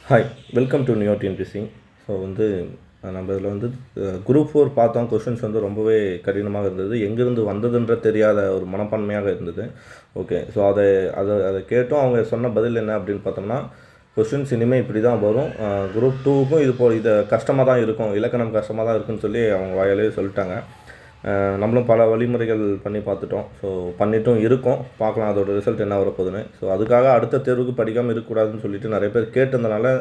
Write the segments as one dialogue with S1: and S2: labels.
S1: Hi, welcome to new TNPSC. So நம்ம இதில் group 4 பார்த்தோம். கொஷின்ஸ் ரொம்பவே கடினமாக இருந்தது. எங்கேருந்து வந்ததுன்ற தெரியாத ஒரு மனப்பான்மையாக இருந்தது. ஓகே, ஸோ அதை அதை அதை கேட்டோம். அவங்க சொன்ன பதில் என்ன அப்படின்னு பார்த்தோம்னா, கொஷின்ஸ் இனிமேல் இப்படி தான் வரும். குரூப் 2க்கும் இது கஷ்டமாக தான் இருக்கும், இலக்கணம் கஷ்டமாக தான் இருக்குன்னு சொல்லி அவங்க வாயிலே சொல்லிட்டாங்க. நம்மளும் பல வழிமுறைகள் பண்ணி பார்த்துட்டோம். ஸோ பண்ணிட்டும் இருக்கோம். பார்க்கலாம் அதோட ரிசல்ட் என்ன வரப்போகுதுன்னு. ஸோ அதுக்காக அடுத்த தேர்வுக்கு படிக்காமல் இருக்கக்கூடாதுன்னு சொல்லிட்டு நிறைய பேர் கேட்டிருந்தனால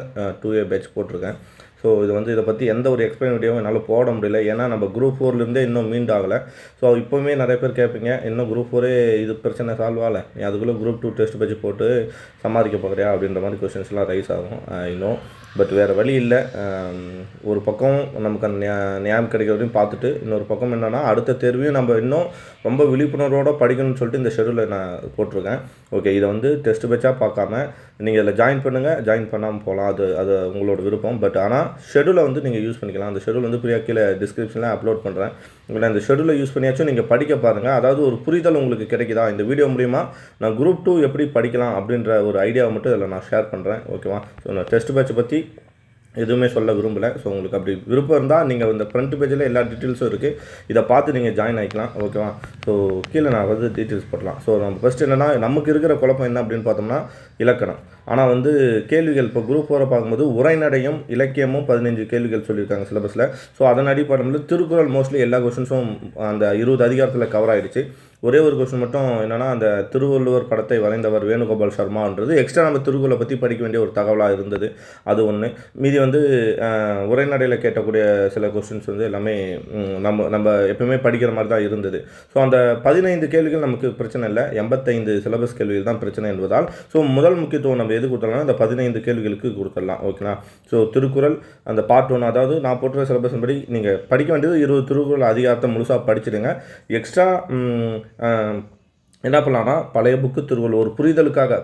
S1: 2A பேட்ச் போட்டிருக்கேன். ஸோ இதை பற்றி எந்த ஒரு எக்ஸ்பிளைன் வீடியோவும் என்னால் போட முடியல. ஏன்னா நம்ம குரூப் 4லேருந்தே இன்னும் மீண்டாகலை. ஸோ இப்போவுமே நிறைய பேர் கேட்பீங்க, இன்னும் குரூப் 4 இது பிரச்சனை சால்வ் ஆகலை, நீ அதுக்குள்ளே குரூப் 2 டெஸ்ட் பேட்ச் போட்டு சமாளிக்க பார்க்குறியா அப்படின்ற மாதிரி கொஸ்டின்ஸ்லாம் ரைஸ் ஆகும். இன்னும் பட் வேறு வழி இல்லை. ஒரு பக்கம் நமக்கு நியாயம் கிடைக்கிறதையும் பார்த்துட்டு, இன்னொரு பக்கம் என்னென்னா அடுத்த தேர்வையும் நம்ம இன்னும் ரொம்ப விழிப்புணர்வோடு படிக்கணும்னு சொல்லிட்டு இந்த ஷெடியூலை நான் போட்டிருக்கேன். ஓகே, இதை டெஸ்ட் பேட்சாக பார்க்காம நீங்கள் இதில் ஜாயின் பண்ணுங்கள், ஜாயின் பண்ணாமல் போகலாம், அது உங்களோட விருப்பம். பட் ஆனால் ஷெடியூலை நீங்கள் யூஸ் பண்ணிக்கலாம். அந்த ஷெடியூல் பிரியா கீழே டிஸ்கிரிப்ஷனில் அப்லோட் பண்ணுறேன். உங்களை அந்த ஷெடியூலை யூஸ் பண்ணியாச்சும் நீங்கள் படிக்க பாருங்கள். அதாவது ஒரு புரிதல் உங்களுக்கு கிடைக்குதா, இந்த வீடியோ மூலிமா நான் குரூப் 2 எப்படி படிக்கலாம் அப்படின்ற ஒரு ஐடியாவை மட்டும் இதில் நான் ஷேர் பண்ணுறேன். ஓகேவா? ஸோ நான் டெஸ்ட் பேட்ச் பற்றி எதுவுமே சொல்ல விரும்பலை. ஸோ உங்களுக்கு அப்படி விருப்பம் இருந்தால் நீங்கள் இந்த ஃப்ரண்ட் பேஜில் எல்லா டீட்டெயில்ஸும் இருக்குது, இதை பார்த்து நீங்கள் ஜாயின் ஆகிக்கலாம். ஓகேவா? ஸோ கீழே நான் டீட்டெயில்ஸ் போடலாம். ஸோ நம்ம ஃபஸ்ட் என்னென்னா, நமக்கு இருக்கிற குழப்பம் என்ன அப்படின்னு பார்த்தோம்னா இலக்கணம். ஆனால் கேள்விகள் இப்போ குரூப் 4 பார்க்கும்போது உரைநடையும் இலக்கியமும் 15 கேள்விகள் சொல்லியிருக்காங்க சிலபஸில். ஸோ அதன் அடிப்படையில் திருக்குறள் மோஸ்ட்லி எல்லா கொஸ்டின்ஸும் அந்த 20 அதிகாரத்தில் கவர் ஆகிடுச்சு. ஒரே ஒரு கொஸ்டின் மட்டும் என்னென்னா, அந்த திருவள்ளுவர் படத்தை வரைந்தவர் வேணுகோபால் சர்மான்றது எக்ஸ்ட்ரா நம்ம திருக்குறளை பற்றி படிக்க வேண்டிய ஒரு தகவலாக இருந்தது. அது ஒன்று. மீதி உரைநடையில் கேட்டக்கூடிய சில கொஸ்டின்ஸ் எல்லாமே நம்ம எப்பவுமே படிக்கிற மாதிரி தான் இருந்தது. ஸோ அந்த 15 கேள்விகள் நமக்கு பிரச்சனை இல்லை, 85 சிலபஸ் கேள்விகள் தான் பிரச்சனை என்பதால் ஸோ முதல் முக்கியத்துவம் நம்ம எது கொடுத்துடலாம், இந்த 15 கேள்விகளுக்கு கொடுத்துடலாம். ஓகேங்களா? ஸோ திருக்குறள் அந்த பார்ட் 1, அதாவது நான் போட்டுற சிலபஸ் படி நீங்கள் படிக்க வேண்டியது 20 திருக்குறள் அதிகாரத்தை முழுசாக படிச்சுடுங்க. எக்ஸ்ட்ரா என்ன பண்ணலான்னா, பழைய புக்கு திருக்குறள் ஒரு புரிதலுக்காக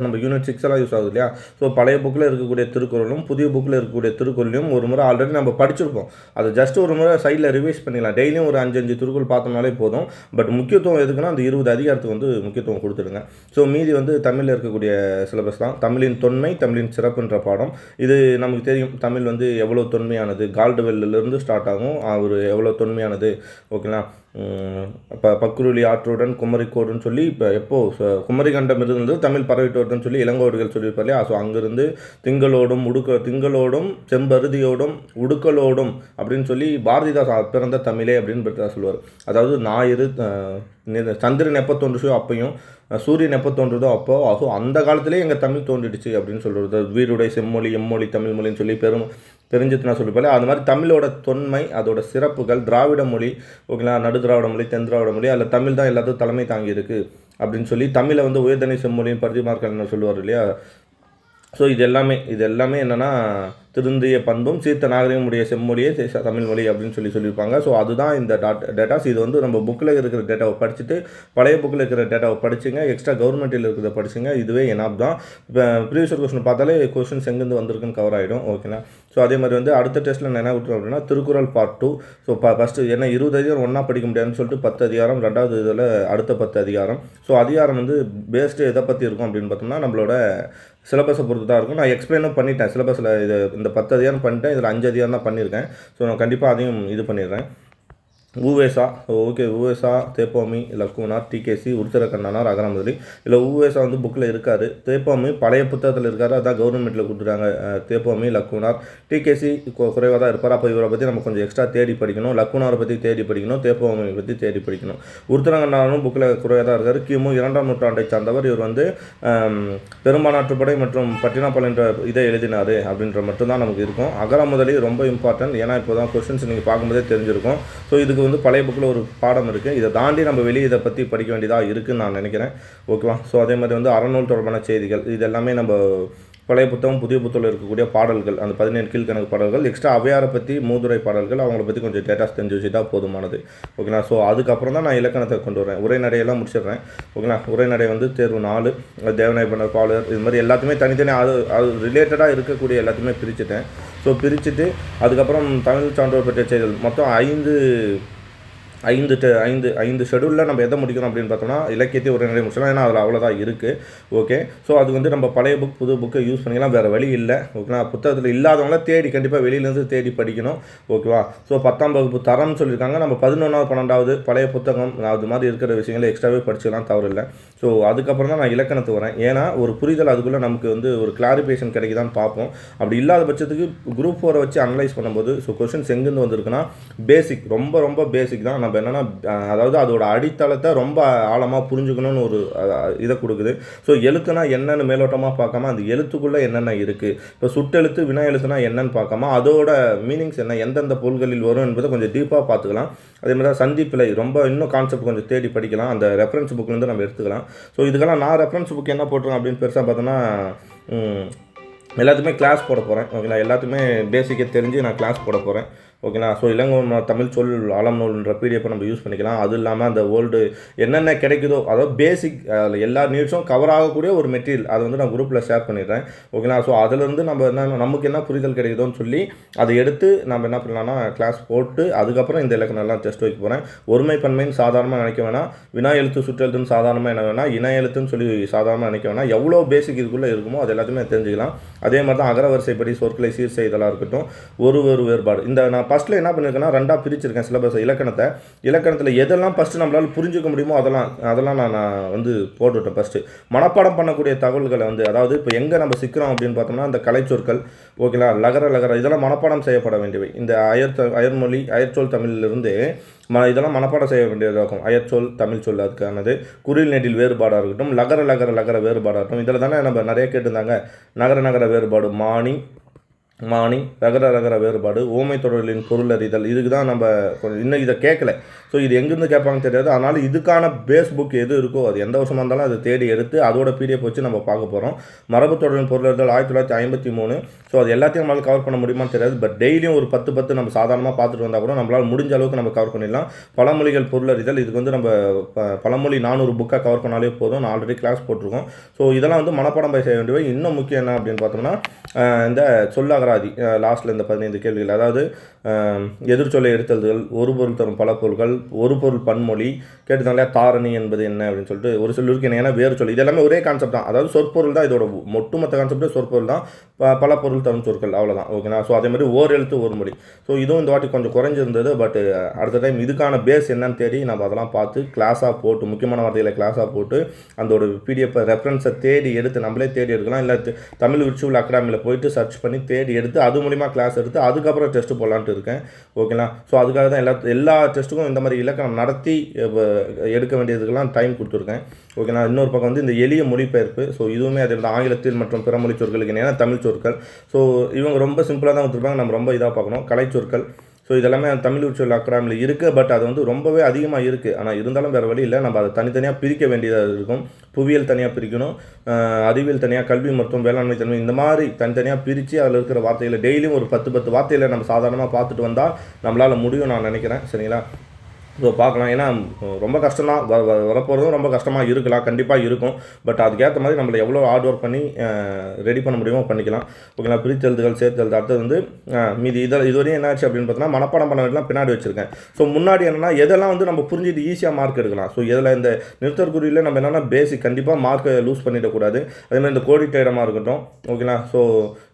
S1: நம்ம யூனிட் 6 எல்லாம் யூஸ் ஆகுது இல்லையா? ஸோ பழைய புக்கில் இருக்கக்கூடிய திருக்குறளும் புதிய புக்கில் இருக்கக்கூடிய திருக்குறளையும் ஒரு முறை ஆல்ரெடி நம்ம படிச்சிருப்போம், அதை ஜஸ்ட் ஒரு முறை சைடில் ரிவைஸ் பண்ணிடலாம். டெய்லியும் ஒரு 5 திருக்குறள் பார்த்தோம்னாலே போதும். பட் முக்கியத்துவம் எதுக்குன்னா, அந்த 20 அதிகாரத்துக்கு முக்கியத்துவம் கொடுத்துடுங்க. ஸோ மீதி தமிழில் இருக்கக்கூடிய சிலபஸ் தான். தமிழின் தொன்மை, தமிழின் சிறப்புன்ற பாடம். இது நமக்கு தெரியும், தமிழ் எவ்வளோ தொன்மையானது, கால்டுவெல்லிருந்து ஸ்டார்ட் ஆகும், அவர் எவ்வளோ தொன்மையானது. ஓகேங்களா? இப்போ பக்குருளி ஆற்றுடன் குமரிக்கோடுன்னு சொல்லி இப்போ எப்போது குமரிகண்டம் இருந்து தமிழ் பரவிட்டு வருதுன்னு சொல்லி இளங்கோவடிகள் சொல்லியிருப்பார் இல்லையா? ஸோ அங்கேருந்து திங்களோடும் செம்பருதியோடும் உடுக்கலோடும் அப்படின்னு சொல்லி பாரதிதாஸ் பிறந்த தமிழே அப்படின்னு சொல்லுவார். அதாவது ஞாயிறு சந்திரன் எப்போ தோன்றுச்சோ அப்பையும் சூரியன் எப்போ தோன்றுதோ அப்போ அந்த காலத்திலே எங்கள் தமிழ் தோன்றிடுச்சு அப்படின்னு சொல்கிறது. வீருடை செம்மொழி எம்மொழி தமிழ் மொழின்னு சொல்லி பெருஞ்சித்துனா சொல்லிப்பாரு. அது மாதிரி தமிழோட தொன்மை, அதோட சிறப்புகள், திராவிட மொழி, ஓகேங்களா, நடு திராவிட மொழி, தென் திராவிட மொழி, அதில் தமிழ் தான் எல்லாத்துக்கும் தலைமை தாங்கி இருக்குது அப்படின்னு சொல்லி தமிழை உயர்தனி செம்மொழின்னு பரிதிமார்கள் சொல்லுவார் இல்லையா? ஸோ இது எல்லாமே என்னென்னா, திருந்திய பண்பும் சீர்த்த நாகரிகம் உடைய செம்மொழியே தமிழ் மொழி அப்படின்னு சொல்லியிருப்பாங்க. ஸோ அதுதான் இந்த டேட்டாஸ். இது நம்ம புக்கில் இருக்கிற டேட்டாவை படிச்சுட்டு பழைய புக்கில் இருக்கிற டேட்டாவை படிச்சுங்க, எக்ஸ்ட்ரா கவர்மெண்ட்டில் இருக்கிறத படிச்சுங்க. இதுவே எனாப் தான். இப்போ ப்ரீவியஸ் கொஸ்டின் பார்த்தாலே கொஸ்டின்ஸ் எங்கேருந்து வந்திருக்குன்னு கவர் ஆகிடும். ஓகேங்களா? ஸோ அதே மாதிரி அடுத்த டெஸ்ட்டில் நான் என்ன விட்டுறோம் அப்படின்னா, திருக்குறள் பார்ட் 2. ஸோ ஃபஸ்ட்டு என்ன 20 அதிகாரம் ஒன்றா படிக்க முடியாதுன்னு சொல்லிட்டு 10 அதிகாரம், ரெண்டாவது இதில் அடுத்த 10 அதிகாரம். ஸோ அதிகாரம் பேஸ்டு எதை பற்றி இருக்கும் அப்படின்னு பார்த்தோம்னா, நம்மளோட சிலபஸை பொறுத்து தான் இருக்கும். நான் எக்ஸ்பிளைனும் பண்ணிட்டேன் சிலபஸில். இந்த 10 அதிகாரம் பண்ணிட்டேன், இதில் 5 அதிகாரம் தான் பண்ணியிருக்கேன். ஸோ நான் கண்டிப்பாக அதையும் இது பண்ணிடுறேன். ஊவேசா, ஓகே, ஊவேசா, தேப்போமி, லக்குனார், டிகேசி, உருத்திரக்கண்ணனார், அகரமுதலி. இல்லை ஊவேசா புக்கில் இருக்கார், தேப்போமி பழைய புத்தகத்தில் இருக்கார், அதான் கவர்மெண்ட்டில் கொடுத்துட்டாங்க. தேப்போமி, லக்குனார், டிகேசி குறைவாக தான் இருப்பார். அப்போ இவரை பற்றி நம்ம கொஞ்சம் எக்ஸ்ட்ரா தேடி படிக்கணும். லக்குனாரை பற்றி தேடி படிக்கணும், தேப்போமி பற்றி தேடி படிக்கணும். உருத்திரக்கண்ணனாரும் புக்கில் குறைவாக தான் இருக்கார். கிமு 2ஆம் நூற்றாண்டை சார்ந்தவர். இவர் பெரும்பானாற்றுப்படை மற்றும் பட்டினாப்பால் என்ற இதை எழுதினார் அப்படின்ற மட்டும்தான் நமக்கு இருக்கும். அகரமுதலி ரொம்ப இம்பார்ட்டன்ட், ஏன்னா இப்போ தான் கொஸ்டின்ஸ் நீங்கள் பார்க்கும்போதே தெரிஞ்சிருக்கும். ஸோ இதுக்கு பழைய புக்கில் ஒரு பாடம் இருக்குது, இதை தாண்டி நம்ம வெளியே இதை பற்றி படிக்க வேண்டியதாக இருக்குதுன்னு நான் நினைக்கிறேன். ஓகேவா? ஸோ அதே மாதிரி அறநூல் தொடர்பான செய்திகள், இது எல்லாமே நம்ம பழைய புத்தகம் புதிய புத்தகத்தில் இருக்கக்கூடிய பாடல்கள், அந்த 17 கீழ்கணக்கு பாடல்கள், எக்ஸ்ட்ரா அவையாரை பற்றி மூதுரை பாடல்கள், அவங்கள பற்றி கொஞ்சம் டேட்டாஸ் தெரிஞ்சு வச்சுட்டா போதுமானது. ஓகேங்களா? ஸோ அதுக்கப்புறம் தான் நான் இலக்கணத்தை கொண்டு வரேன். உரைநடையெல்லாம் முடிச்சிடுறேன். ஓகேங்களா? உரைநடை தேர்வு 4, தேவநாய பண்ணர், பாலர், இது மாதிரி எல்லாத்தையுமே தனித்தனி அது ரிலேட்டடாக இருக்கக்கூடிய எல்லாத்தையுமே பிரிச்சுட்டேன். ஸோ பிரிச்சுட்டு அதுக்கப்புறம் தமிழ் சான்றோர் பற்றிய செய்திகள் மொத்தம் 5 ஐந்து ஷெடியூலில் நம்ம எதை முடிக்கணும் அப்படின்னு பார்த்தோம்னா இலக்கியத்தை ஒரு நிலை முடிச்சலாம். ஏன்னா அதில் அவ்வளோதான் இருக்குது. ஓகே, ஸோ அது வந்து நம்ம பழைய புக் புது புக்கை யூஸ் பண்ணிக்கலாம், வேறு வழி இல்லை. ஓகேவா, புத்தகத்தில் இல்லாதவங்கள தேடி கண்டிப்பாக வெளியிலேருந்து தேடி படிக்கணும். ஓகேவா, ஸோ 10ஆம் வகுப்பு தரம்னு சொல்லியிருக்காங்க. நம்ம 11வது 12வது பழைய புத்தகம் அது மாதிரி இருக்கிற விஷயங்களை எக்ஸ்ட்ராவே படிச்சுக்கலாம், தவறு இல்லை. ஸோ அதுக்கப்புறம் தான் நான் இலக்கணத்துக்கு வரேன். ஏன்னா ஒரு புரிதல் அதுக்குள்ளே நமக்கு வந்து ஒரு கிளாரிஃபிகேஷன் கிடைக்குதான்னு பார்ப்போம். அப்படி இல்லாத பட்சத்துக்கு குரூப் 4 வச்சு அனலைஸ் பண்ணும்போது ஸோ கொஷின்ஸ் எங்கேருந்து வந்திருக்குன்னா பேசிக், ரொம்ப ரொம்ப பேசிக் தான். நம்ம என்னென்னா அதாவது அதோட அடித்தளத்தை ரொம்ப ஆழமாக புரிஞ்சுக்கணும்னு ஒரு இதை கொடுக்குது. ஸோ எழுத்துனா என்னென்னு மேலோட்டமாக பார்க்காம அந்த எழுத்துக்குள்ளே என்னென்ன இருக்குது, இப்போ சுட்டெழுத்து வினா எழுத்துனா என்னென்னு பார்க்காம அதோட மீனிங்ஸ் என்ன, எந்தெந்த பொருள்களில் வரும் என்பதை கொஞ்சம் டீப்பாக பார்த்துக்கலாம். அதே மாதிரி தான் சந்திப்பிழை ரொம்ப இன்னும் கான்செப்ட் கொஞ்சம் தேடி படிக்கலாம், அந்த ரெஃபரன்ஸ் புக்லேருந்து நம்ம எடுத்துக்கலாம். ஸோ இதுக்கெல்லாம் நான் ரெஃபரன்ஸ் புக் என்ன போட்டுருக்கேன் அப்படின்னு பெருசாக பார்த்தோன்னா எல்லாத்துக்குமே கிளாஸ் போட போகிறேன். ஓகேங்களா, எல்லாத்துக்குமே பேசிக்கை தெரிஞ்சு நான் கிளாஸ் போட போகிறேன். ஓகேங்களா, ஸோ இளங்கோ தமிழ் சொல் ஆலம் நூல்ன்ற பிடிஎஃப் நம்ம யூஸ் பண்ணிக்கலாம். அது இல்லாமல் அந்த ஓல்டு என்னென்ன கிடைக்குதோ அதாவது பேசிக் எல்லா நீட்ஸும் கவர் ஆகக்கூடிய ஒரு மெட்டீரியல் அதை வந்து நான் குரூப்பில் ஷேர் பண்ணிடுறேன். ஓகேங்களா, ஸோ அதிலிருந்து நம்ம என்ன நமக்கு என்ன புரிதல் கிடைக்குதோன்னு சொல்லி அதை எடுத்து நம்ம என்ன பண்ணலாம்னா கிளாஸ் போட்டு அதுக்கப்புறம் இந்த இலக்கணம்லாம் டெஸ்ட் வைக்க போகிறேன். ஒருமை பன்மைன்னு சாதாரணமாக நினைக்க வேணாம், வினா எழுத்து சுற்றெழுத்துன்னு சாதாரணமாக என்ன வேணாம், இன எழுத்துன்னு சொல்லி சாதாரணமாக நினைக்க வேணாம். எவ்வளோ பேசிக் இதுக்குள்ளே இருக்குமோ அது எல்லாத்தையுமே தெரிஞ்சுக்கலாம். அதே மாதிரி தான் அகரவரிசைப்படி சொற்களை சீர் செய்தலாக இருக்கட்டும், ஒரு வேறுபாடு. இந்த நான் ஃபஸ்ட்டில் என்ன பண்ணியிருக்கேன்னா 2ஆக பிரிச்சிருக்கேன் சிலபஸ். இலக்கணத்தில் எதெல்லாம் ஃபஸ்ட்டு நம்மளால் புரிஞ்சுக்க முடியுமோ அதெல்லாம் நான் வந்து போட்டுவிட்டேன். ஃபஸ்ட்டு மனப்பாடம் பண்ணக்கூடிய தகவல்களை வந்து அதாவது இப்போ எங்கே நம்ம சிக்கிறோம் அப்படின்னு பார்த்தோம்னா இந்த கலைச்சொற்கள், ஓகேங்களா, லகர இதெல்லாம் மனப்பாடம் செய்யப்பட வேண்டியவை. இந்த அயர்மொழி அயற்சொல் தமிழிலிருந்து இதெல்லாம் மனப்பாடம் செய்ய வேண்டியதாகும். அயற்சொல் தமிழ் சொல் அதுக்கானது, குறில் நெடில் வேறுபாடாக இருக்கட்டும், லகர வேறுபாடாக இருக்கட்டும். இதில் தானே நம்ம நிறைய கேட்டிருந்தாங்க. நகர வேறுபாடு, மானி ரகர வேறுபாடு, ஓமை தொடர்களின் பொருள் அறிதல். இதுக்கு தான் நம்ம இன்னும் இதை கேட்கல. ஸோ இது எங்கேருந்து கேட்பாங்கன்னு தெரியாது. அதனால் இதுக்கான பேஸ் புக் எது இருக்கோ அது எந்த வருஷமாக இருந்தாலும் அதை தேடி எடுத்து அதோட பிடிஎஃப் வச்சு நம்ம பார்க்க போகிறோம். மரபு தொடரின் பொருள் அறிதல் 1953. ஸோ அது எல்லாத்தையும் நம்மளால் கவர் பண்ண முடியுமான்னு தெரியாது. பட் டெய்லியும் ஒரு 10 நம்ம சாதாரணமாக பார்த்துட்டு வந்தால் கூட நம்மளால் முடிஞ்ச அளவுக்கு நம்ம கவர் பண்ணிடலாம். பழமொழிகள் பொருள் அறிதல் இதுக்கு வந்து நம்ம பழமொழி 400 புக்காக கவர் பண்ணாலே போதும். நான் ஆல்ரெடி கிளாஸ் போட்டிருக்கோம். ஸோ இதெல்லாம் வந்து மனப்பாடம் செய்ய வேண்டியவை. இன்னும் முக்கியம் என்ன அப்படின்னு பார்த்தோம்னா இந்த சொல்லாகராதி லாஸ்ட்டில் இந்த 15 கேள்விகள், அதாவது எதிர்ச்சொல்லை எடுத்தல்கள், ஒரு பொருள் தரும் பல பொருள்கள், ஒரு பொருள் பன்மொழி கேட்டுதாங்களா, தாரணி என்பது என்ன அப்படின்னு சொல்லிட்டு ஒரு சொல் இருக்கு. ஏன்னா வேறு சொல், இது எல்லாமே ஒரே கான்செப்ட் தான். அதாவது சொற்பொருள் தான் இதோட ஒட்டுமொத்த கான்செப்டே சொற்பொருள் தான். பல பொருள் தரும் சொற்கள், அவ்வளோதான். ஓகேங்களா, ஸோ அதே மாதிரி ஓர் எழுத்து ஒரு மொழி. ஸோ இதுவும் இந்த வாட்டி கொஞ்சம் குறைஞ்சிருந்தது. பட் அடுத்த டைம் இதுக்கான பேஸ் என்னன்னு தேடி நம்ம அதெல்லாம் பார்த்து கிளாஸாக போட்டு முக்கியமான வார்த்தைகளை கிளாஸாக போட்டு அதோட பிடிஎஃப் ரெஃபரன்ஸை தேடி எடுத்து நம்மளே தேடி எடுக்கலாம். இல்லை தமிழ் விர்ச்சுவல் அகாடமியில் போயிட்டு சர்ச் பண்ணி தேடி எடுத்து அது மூலிமா கிளாஸ் எடுத்து அதுக்கப்புறம் டெஸ்ட்டு போடலான்ட்டு இருக்கேன். ஓகேங்களா, ஸோ அதுக்காக தான் எல்லா டெஸ்ட்டுக்கும் இந்த மாதிரி இலக்கணம் நடத்தி எடுக்க வேண்டியதுக்கெல்லாம் டைம் கொடுத்துருக்கேன். ஓகேங்களா, இன்னொரு பக்கம் வந்து இந்த எளிய மொழிபெயர்ப்பு. ஸோ இதுவுமே அதில் ஆங்கிலத்தில் மற்றும் பிற மொழி சொற்களுக்கு ஏன்னா தமிழ் சொற்கள். ஸோ இவங்க ரொம்ப சிம்பிளாக தான் கொடுத்துருப்பாங்க, நம்ம ரொம்ப இதாக பார்க்கணும். கலைச்சொற்கள், ஸோ இதெல்லாமே தமிழ் விர்ச்சுவல் அகாடமியில் இருக்குது. பட் அது வந்து ரொம்பவே அதிகமாக இருக்குது. ஆனால் இருந்தாலும் வேறு வழி இல்லை, நம்ம அதை தனித்தனியாக பிரிக்க வேண்டியதாக இருக்கும். புவியியல் தனியாக பிரிக்கணும், அறிவியல் தனியாக, கல்வி மற்றும் வேளாண்மை தன்மை, இந்த மாதிரி தனித்தனியாக பிரித்து அதில் இருக்கிற வார்த்தைகளை டெய்லியும் ஒரு 10 வார்த்தைகளை நம்ம சாதாரணமாக பார்த்துட்டு வந்தால் நம்மளால் முடியும் நான் நினைக்கிறேன். சரிங்களா, ஸோ பார்க்கலாம். ஏன்னா ரொம்ப கஷ்டம் தான், வரப்போகிறதும் ரொம்ப கஷ்டமாக இருக்கலாம், கண்டிப்பாக இருக்கும். பட் அதுக்கேற்ற மாதிரி நம்மளை எவ்வளோ ஹார்ட் ஒர்க் பண்ணி ரெடி பண்ண முடியுமோ பண்ணிக்கலாம். ஓகேங்களா, பிரித்தெழுதுகள் சேர்த்தெழுது. அடுத்தது வந்து மீதி இதுவரையும் என்ன ஆச்சு அப்படின்னு பார்த்தோன்னா மனப்பாடம் பண்ண வேண்டியலாம் பின்னாடி வச்சுருக்கேன். ஸோ முன்னாடி என்னென்னா எதெல்லாம் வந்து நம்ம புரிஞ்சுட்டு ஈஸியாக மார்க் எடுக்கலாம். ஸோ இதில் இந்த நிறுத்தற்குறியில் நம்ம என்னென்னா பேசிக் கண்டிப்பாக மார்க்கை லூஸ் பண்ணிடக்கூடாது. அதேமாதிரி இந்த கோடிட்ட இடமாக இருக்கட்டும். ஓகேங்களா, ஸோ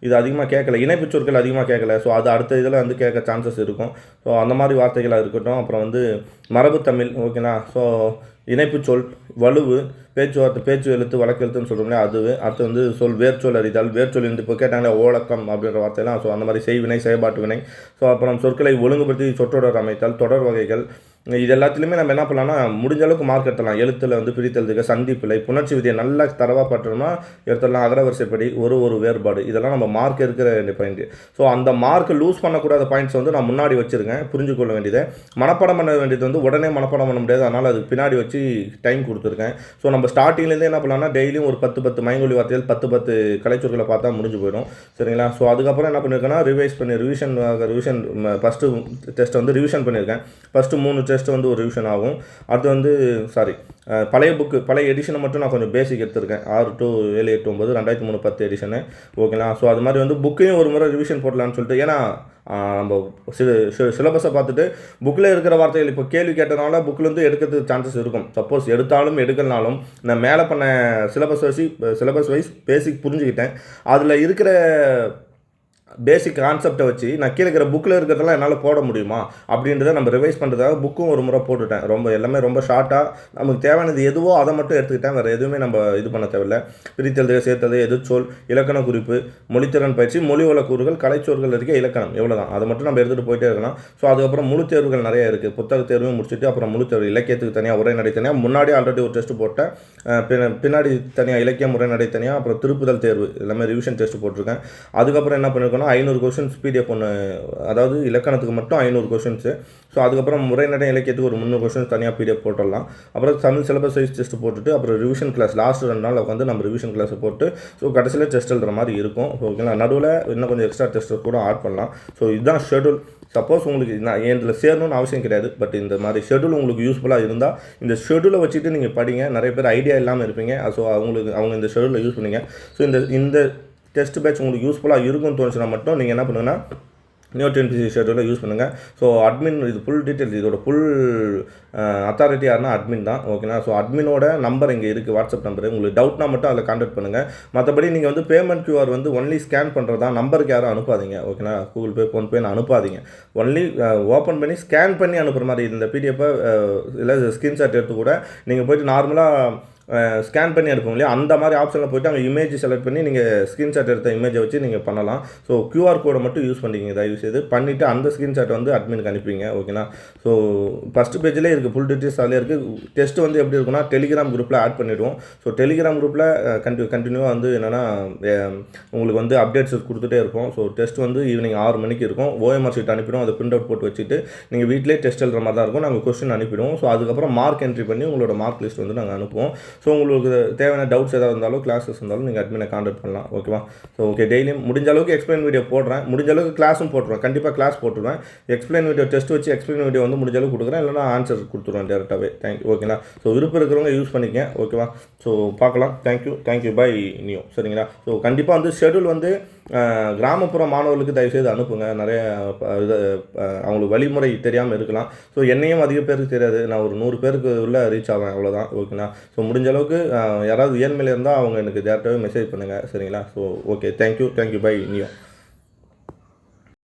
S1: இது அதிகமாக கேட்கல, இணைப்பு சொற்கள் அதிகமாக கேட்கல. ஸோ அது அடுத்த இதில் வந்து கேட்க சான்சஸ் இருக்கும். ஸோ அந்த மாதிரி வார்த்தைகளாக இருக்கட்டும். அப்புறம் வந்து மரபு தமிழ், ஓகேங்களா, ஸோ இணைப்பு சொல், வலுவு, பேச்சுவார்த்தை, பேச்சு எழுத்து, வழக்கு எழுத்துன்னு சொல்கிறோம்லையா அதுவே. அடுத்து வந்து வேர்ச்சொல் அறிதல், வேர்ச்சொல் இருந்து இப்போ கேட்டாங்களே ஓலக்கம் அப்படின்ற வார்த்தையெல்லாம். ஸோ அந்த மாதிரி செய்வினை, செயல்பாட்டு வினை. ஸோ அப்புறம் சொற்களை ஒழுங்குபடுத்தி சொற்றொடர் அமைத்தல், தொடர் வகைகள், இது எல்லாத்துலேயுமே நம்ம என்ன பண்ணலாம்னா முடிஞ்ச அளவுக்கு மார்க் எடுத்துடலாம். எழுத்தில் வந்து பிரித்தெழுதுக, சந்திப்பிழை, புணர்ச்சி விதியை நல்லா தரவாக பற்றணும்னா எடுத்துடலாம். அகரவரிசைப்படி ஒரு வேறுபாடு, இதெல்லாம் நம்ம மார்க் இருக்கிற வேண்டிய பாயிண்ட். ஸோ அந்த மார்க் லூஸ் பண்ணக்கூடாத பாயிண்ட்ஸ் வந்து நான் முன்னாடி வச்சுருக்கேன், புரிஞ்சுக்கொள்ள வேண்டியது. மனப்பாடம் பண்ண வேண்டியது வந்து உடனே மனப்பாடம் பண்ண முடியாது, அதனால் அதுக்கு பின்னாடி வச்சு டைம் கொடுத்துருக்கேன். ஸோ நம்ம ஸ்டார்டிங்லேருந்து என்ன பண்ணலாம்னா டெய்லியும் ஒரு 10 மயங்கொலி வார்த்தைகள் 10 கலைச்சொற்களை பார்த்தா முடிஞ்சு போயிடும். சரிங்களா, ஸோ அதுக்கப்புறம் என்ன பண்ணியிருக்கேன்னா ரிவிஷன் ஃபஸ்ட்டு டெஸ்ட் வந்து ரிவிஷன் பண்ணியிருக்கேன். ஃபஸ்ட்டு 3 டெஸ்ட் டெஸ்ட் வந்து ஒரு ரிவிஷன் ஆகும். அடுத்து வந்து பழைய புக்கு பழைய எடிஷனை மட்டும் நான் கொஞ்சம் பேசிக் எடுத்திருக்கேன். 6 to 7, 8, 9 2003 10 எடிஷனு. ஓகேங்களா? ஸோ அது மாதிரி வந்து புக்கையும் ஒரு முறை ரிவிஷன் போடலான்னு சொல்லிட்டு, ஏன்னா நம்ம சிலபஸை பார்த்துட்டு புக்கில் இருக்கிற வார்த்தைகள் இப்போ கேள்வி கேட்டதுனால புக்கிலேருந்து எடுக்கிறதுக்கு சான்சஸ் இருக்கும். சப்போஸ் எடுத்தாலும் எடுக்கலனாலும் நான் மேலே பண்ண சிலபஸ் வைஸ் பேசிக் புரிஞ்சுக்கிட்டேன். அதில் இருக்கிற பேசிக் கான்செப்டை வச்சு நான் கீழே இருக்கிற புக்கில் இருக்கிறதெல்லாம் என்னால் போட முடியுமா அப்படின்றத நம்ம ரிவைஸ் பண்ணுறதுக்காக புக்கும் ஒரு முறை போட்டுவிட்டேன். எல்லாமே ரொம்ப ஷார்ட்டாக நமக்கு தேவையானது எதுவோ அதை மட்டும் எடுத்துக்கிட்டேன். வேறு எதுவுமே நம்ம இது பண்ண தேவையில்லை. பிரித்தெழுதுக, சேர்த்தது, எதிர்ச்சொல், இலக்கண குறிப்பு, மொழித்திறன் பயிற்சி, மொழி வழக்கூறுகள், கலைச்சோர்கள் இருக்க இலக்கணம், எவ்வளோதான். அதை மட்டும் நம்ம எடுத்துகிட்டு போயிட்டே இருக்கலாம். ஸோ அதுக்கப்புறம் முழு தேர்வுகள் நிறைய இருக்குது. புத்தக தேர்வும் முடிச்சுட்டு அப்புறம் முழு தேர்வு, இலக்கியத்துக்கு தனியாக, உரைநடை தனியாக, முன்னாடி ஆல்ரெடி ஒரு டெஸ்ட் போட்டேன். பின்னாடி தனியாக இலக்கியம், உரைநடை தனியாக, அப்புறம் திருப்புதல் தேர்வு எல்லாமே ரிவிஷன் டெஸ்ட் போட்டிருக்கேன். அதுக்கப்புறம் என்ன பண்ணியிருக்கோன்னா 500 கொஸ்டின்ஸ் பிடிஎஃப் ஒன்று, அதாவது இலக்கணத்துக்கு மட்டும் 500 கொஸ்டின்ஸு. ஸோ அதுக்கப்புறம் முறைநடை இலக்கியத்துக்கு ஒரு 300 கொஸ்டின்ஸ் தனியாக பிடிஎஃப் போட்டுடலாம். அப்புறம் தமிழ் சிலபஸ் வைஸ் டெஸ்ட் போட்டுட்டு அப்புறம் ரிவிஷன் கிளாஸ் லாஸ்ட் 2 நாள் உட்காந்து நம்ம ரிவிஷன் கிளாஸை போட்டு ஸோ கடைசியில் டெஸ்ட் எழுதுற மாதிரி இருக்கும். ஓகேங்களா? நடுவில் இன்னும் கொஞ்சம் எக்ஸ்ட்ரா டெஸ்ட் கூட ஆட் பண்ணலாம். ஸோ இதுதான் ஷெட்யூல். சப்போஸ் உங்களுக்கு நான் இதில் சேரணும்னு அவசியம் கிடையாது. பட் இந்த மாதிரி ஷெட்யூல் உங்களுக்கு யூஸ்ஃபுல்லாக இருந்தால் இந்த ஷெட்யூலை வச்சுட்டு நீங்கள் படிங்க. நிறைய பேர் ஐடியா இல்லாமல் இருப்பீங்க. ஸோ அவங்க இந்த ஷெட்யூலை யூஸ் பண்ணிங்க. ஸோ இந்த டெஸ்ட் பேட்ச் உங்களுக்கு யூஸ்ஃபுல்லாக இருக்கும்னு தோணுச்சுன்னா மட்டும் நீங்கள் என்ன பண்ணுங்கன்னா நியூ டிஎன்பிஎஸ்சி ஷெட்யூலில் யூஸ் பண்ணுங்கள். ஸோ அட்மின், இது ஃபுல் டீட்டெயில்ஸ், இதோட ஃபுல் அத்தாரிட்டி யாருன்னா அட்மின் தான். ஓகேனா? ஸோ அட்மினோட நம்பர் இங்கே இருக்குது, வாட்ஸ்அப் நம்பரு. உங்களுக்கு டவுட்னா மட்டும் அதில் கான்டாக்ட் பண்ணுங்கள். மற்றபடி நீங்கள் வந்து பேமெண்ட் QR வந்து ஒன்லி ஸ்கேன் பண்ணுறதா, நம்பருக்கு யாரும் அனுப்பாதீங்க. ஓகேனா? கூகுள் பே, ஃபோன்பேன்னு அனுப்பாதீங்க. ஒன்லி ஓப்பன் பண்ணி ஸ்கேன் பண்ணி அனுப்புகிற மாதிரி. இந்த பிடிஎஃப்பை இல்லை ஸ்க்ரீன்ஷாட் எடுத்து கூட நீங்கள் போய்ட்டு நார்மலாக ஸ்கேன் பண்ணி எடுப்போம் இல்லையா, அந்த மாதிரி ஆப்ஷனில் போய்ட்டு அங்கே இமேஜ் செலக்ட் பண்ணி நீங்கள் ஸ்க்ரீன்ஷாட் எடுத்த இமேஜை வச்சு நீங்கள் பண்ணலாம். ஸோ QR கோடை மட்டும் யூஸ் பண்ணிக்கிங்க தயவுசெய்து. பண்ணிவிட்டு அந்த ஸ்க்ரீன்ஷாட் வந்து அட்மினுக்கு அனுப்பிங்க. ஓகேனா? ஸோ ஃபஸ்ட்டு பேஜிலே இருக்குது, ஃபுல் டீட்டெயில்ஸ் அதிலே இருக்குது. டெஸ்ட்டு வந்து எப்படி இருக்குன்னா டெலிகிராம் குரூப்பில் ஆட் பண்ணிவிடுவோம். ஸோ டெலிகிராம் குரூப்பில் கண்டினியூவாக வந்து என்னென்னா உங்களுக்கு வந்து அப்டேட்ஸ் கொடுத்துட்டே இருப்போம். ஸோ டெஸ்ட் வந்து ஈவினிங் 6 மணிக்கு இருக்கும். OMR ஷீட் அனுப்பிடுவோம். அதை பிரிண்ட் அவுட் போட்டு வச்சுட்டு நீங்கள் வீட்டிலே டெஸ்ட் எழுதுற மாதிரி தான் இருக்கும். நாங்கள் கொஸ்டின் அனுப்பிடுவோம். ஸோ அதுக்கப்புறம் மார்க் என்ட்ரி பண்ணி உங்களோட மார்க் லிஸ்ட் வந்து நாங்கள் அனுப்புவோம். ஸோ உங்களுக்கு தேவையான டவுட்ஸ் ஏதாவது இருந்தாலும், கிளாஸஸ் இருந்தாலும் நீங்கள் அட்மினை கான்டாக்ட் பண்ணலாம். ஓகேவா? ஸோ ஓகே, டெய்லியும் முடிஞ்ச அளவுக்கு எக்ஸ்பிளைன் வீடியோ போடுறேன். முடிஞ்ச அளவுக்கு கிளாஸும் போட்டுருவேன். கண்டிப்பாக கிளாஸ் போட்டுருவேன். எக்ஸ்பிளைன் வீடியோ டெஸ்ட் வச்சு எக்ஸ்பிளைன் வீடியோ வந்து முடிஞ்ச அளவுக்கு கொடுக்குறேன். இல்லைனா ஆன்சர் கொடுத்துருவேன் டேரெக்டாகவே. தேங்க்யூ. ஓகேங்களா? ஸோ விருப்பம் இருக்கிறவங்க யூஸ் பண்ணிக்கங்க. ஓகேவா? ஸோ பார்க்கலாம். Thank you bye new. சரிங்களா? ஸோ கண்டிப்பாக வந்து ஷெட்யூல் வந்து கிராமப்புற மாணவர்களுக்கு தயவுசெய்து அனுப்புங்க. நிறைய இது அவங்களுக்கு வழிமுறை தெரியாமல் இருக்கலாம். ஸோ என்னையும் அதிக பேருக்கு தெரியாது. நான் ஒரு 100 பேருக்கு உள்ள ரீச் ஆவேன், அவ்வளோதான். ஓகேங்களா? ஸோ முடிஞ்ச அளவுக்கு யாராவது ஏழ்மையில் இருந்தால் அவங்க எனக்கு டேரெக்டாகவே மெசேஜ் பண்ணுங்கள். சரிங்களா? So okay, thank you bye new.